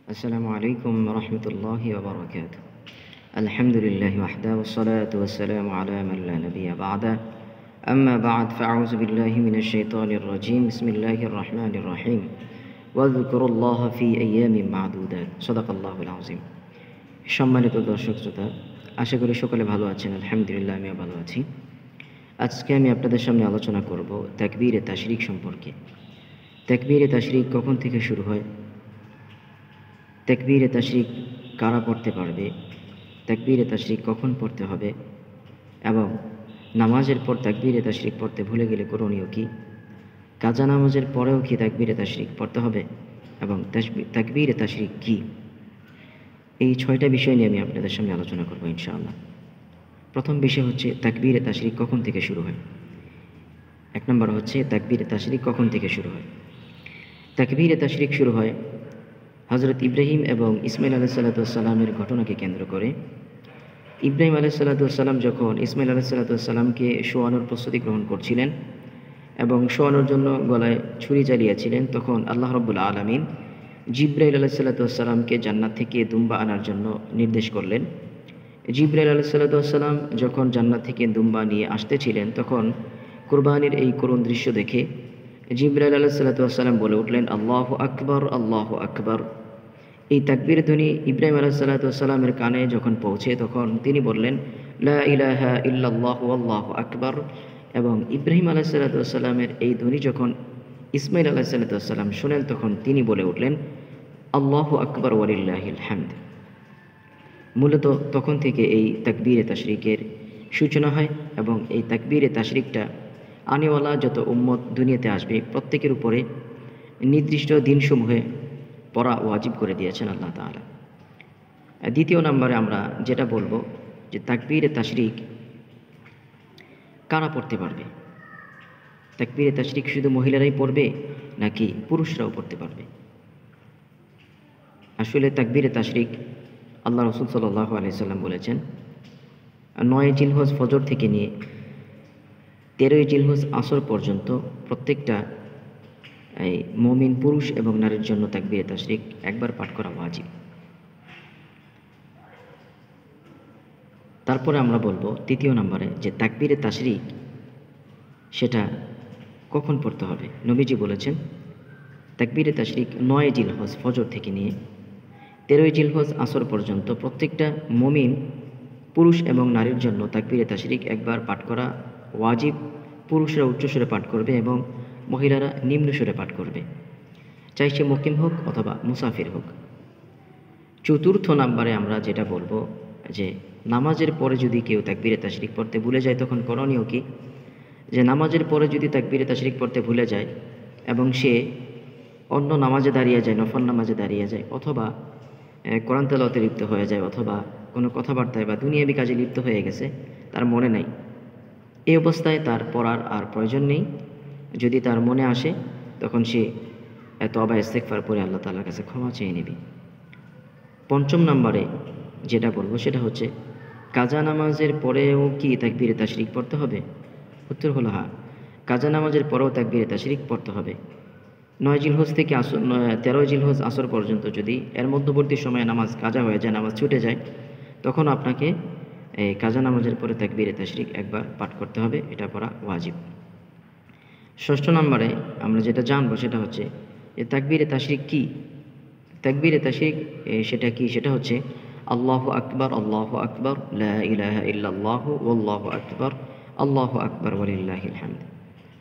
السلام عليكم ورحمة الله وبركاته. الحمد لله وحده والصلاة والسلام على من لا نبي بعده. أما بعد فأعوذ بالله من الشيطان الرجيم. بسم الله الرحمن الرحيم. واذكروا الله في أيام معدودات. صدق الله العظيم. সম্মানিত দর্শক শ্রোতা, আশা করি সকলে ভালো আছেন। আলহামদুলিল্লাহ, আমিও ভালো আছি। আজকে আমি আপনাদের সামনে আলোচনা করব তাকবীরে তাশরিক সম্পর্কে। তাকবীরে তাশরিক কখন থেকে শুরু হয়, তাকবীরে তাশরিক কারা পড়তে পারবে, তাকবীরে তাশরিক কখন পড়তে হবে, এবং নামাজের পর তাকবীরে তাশরিক পড়তে ভুলে গেলে করণীয় কী, কাজা নামাজের পরেও কি তাকবীরে তাশরিক পড়তে হবে, এবং তাকবীরে তাশরিক কী, এই 6টা বিষয় নিয়ে আমি আপনাদের সামনে আলোচনা করব ইনশাআল্লাহ। প্রথম বিষয় হচ্ছে তাকবীরে তাশরিক কখন থেকে শুরু হয়। 1 নম্বর হচ্ছে তাকবীরে তাশরিক কখন থেকে শুরু হয়। তাকবীরে তাশরিক শুরু হয় হযরত ইব্রাহিম এবং ইসমাইল আলাইহিসসালামের ঘটনাকে কেন্দ্র করে। ইব্রাহিম আলাইহিসসালাম যখন ইসমাইল আলাইহিসসালামকে শোয়ানোর প্রস্তুতি গ্রহণ করছিলেন এবং শোয়ানোর জন্য গলায় ছুরি চালিয়েছিলেন, তখন আল্লাহ রাব্বুল আলামিন জিবরাইল আলাইহিসসালামকে জান্নাত থেকে দুম্বা আনার জন্য নির্দেশ করলেন। জিবরাইল আলাইহিসসালাম যখন জান্নাত থেকে দুম্বা নিয়ে আসতেছিলেন, তখন কুরবানির এই করুণ দৃশ্য দেখে জিবরাইল আলাইহিসসালাম বলে উঠলেন, আল্লাহু আকবার, আল্লাহু আকবার। এই তাকবীর ধ্বনি ইব্রাহিম আলাইহিসসালামের কানে যখন পৌঁছে, তখন তিনি বললেন, লা ইলাহা ইল্লাল্লাহু আল্লাহু আকবার। এবং ইব্রাহিম আলাইহিসসালামের এই ধ্বনি যখন ইসমাইল আলাইহিসসালাম শুনেন, তখন তিনি বলে উঠলেন, আল্লাহু আকবার ওয়ালিল্লাহিল হামদ। মূলত তখন থেকে এই তাকবীরে তাশরিকের সূচনা হয়, এবং এই তাকবীরে তাশরিকটা আনেওয়ালা যত উম্মত দুনিয়াতে আসবে প্রত্যেকের উপরে নির্দিষ্ট দিনসমূহে পড়া ওয়াজিব করে দিয়েছেন আল্লাহ তাআলা। দ্বিতীয় নম্বরে আমরা যেটা বলবো যে তাকবীরে তাশরিক কারা পড়তে পারবে। তাকবীরে তাশরিক শুধু মহিলারাই পড়বে নাকি পুরুষরাও পড়তে পারবে? আসলে তাকবীরে তাশরিক আল্লাহ রাসূল সাল্লাল্লাহু আলাইহি সাল্লাম বলেছেন, 9 জিলহজ ফজর থেকে নিয়ে 13 জিলহজ আসর পর্যন্ত প্রত্যেকটা এই মুমিন পুরুষ এবং নারীর জন্য তাকবীরে তাশরিক একবার পাঠ করা ওয়াজিব। তারপরে আমরা বলবো তৃতীয় নম্বরে যে তাকবীরে তাশরিক সেটা কখন পড়তে হবে। নবীজি বলেছেন, তাকবীরে তাশরিক 9 জিলহজ ফজর থেকে নিয়ে 13 জিলহজ আসর পর্যন্ত প্রত্যেকটা মুমিন পুরুষ এবং নারীর জন্য তাকবীরে তাশরিক একবার পাঠ করা ওয়াজিব। পুরুষরা উচ্চস্বরে পাঠ করবে এবং মহিলারা নিম্নস্বরে পাঠ করবে, চাই সে মুকিম হোক অথবা মুসাফির হোক। চতুর্থ নম্বরে আমরা যেটা বলবো যে নামাজের পরে যদি কেউ তাকবীরে তাশরিক পড়তে ভুলে যায়, তখন করণীয় কি, যে নামাজের পরে যদি তাকবীরে তাশরিক পড়তে ভুলে যায় এবং সে অন্য নামাজে দাঁড়িয়ে যায়, নফল নামাজে দাঁড়িয়ে যায়, অথবা কোরআন তেলাওয়াতে লিপ্ত হয়ে যায়, অথবা কোনো কথাবার্তায় বা দুনিয়াবি কাজে লিপ্ত হয়ে গেছে, তার মনে নাই, এই অবস্থায় তার পড়ার আর প্রয়োজন নেই। যদি তার মনে আসে, তখন সে তওবা ইস্তেগফার পড়ে আল্লাহ তাআলার কাছে ক্ষমা চেয়ে নেবে। পঞ্চম নম্বরে যেটা বলবো সেটা হচ্ছে, কাজা নামাজের পরেও কি তাকবীরে তাশরিক পড়তে হবে? উত্তর হলো হ্যাঁ, কাজা নামাজের পরেও তাকবীরে তাশরিক পড়তে হবে। 9 জিলহজ থেকে 13 জিলহজ আসর পর্যন্ত যদি এর মধ্যবর্তী সময়ে নামাজ কাজা হয়ে যায়, নামাজ ছুটে যায়, তখন আপনাকে এই কাজা নামাজের পরে তাকবীরে তাশরিক একবার পাঠ করতে হবে, এটা পড়া ওয়াজিব। ষষ্ঠ নম্বরে আমরা যেটা জানবো সেটা হচ্ছে যে তাকবীরে তাশরিক কি। তাকবীরে তাশরিক সেটা কি, সেটা হচ্ছে আল্লাহু আকবার, আল্লাহু আকবার, লা ইলাহা ইল্লাল্লাহু ওয়াল্লাহু আকবার, আল্লাহু আকবার ওয়ালিল্লাহিল হামদ।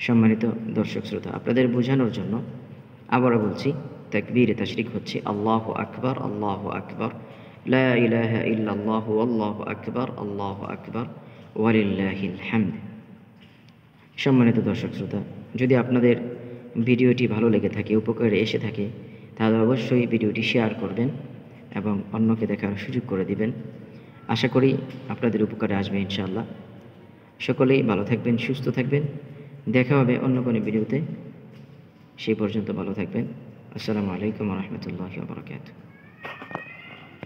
সম্মানিত দর্শক শ্রোতা, আপনাদের বোঝানোর জন্য আবারও বলছি, তাকবীরে তাশরিক হচ্ছে আল্লাহু আকবার, আল্লাহু আকবার, লা ইলাহা ইল্লাল্লাহু ওয়াল্লাহু আকবার, আল্লাহু আকবার ওয়ালিল্লাহিল হামদ। সম্মানিত দর্শক শ্রোতা, যদি আপনাদের ভিডিওটি ভালো লেগে থাকে, উপকারে এসে থাকে, তাহলে অবশ্যই ভিডিওটি শেয়ার করবেন এবং অন্যকে দেখার সুযোগ করে দিবেন। আশা করি আপনাদের উপকারে আসবে ইনশাআল্লাহ। সকলেই ভালো থাকবেন, সুস্থ থাকবেন। দেখা হবে অন্য কোনো ভিডিওতে। সেই পর্যন্ত ভালো থাকবেন। আসসালামু আলাইকুম ওয়া রাহমাতুল্লাহি ওয়া বারাকাতুহু।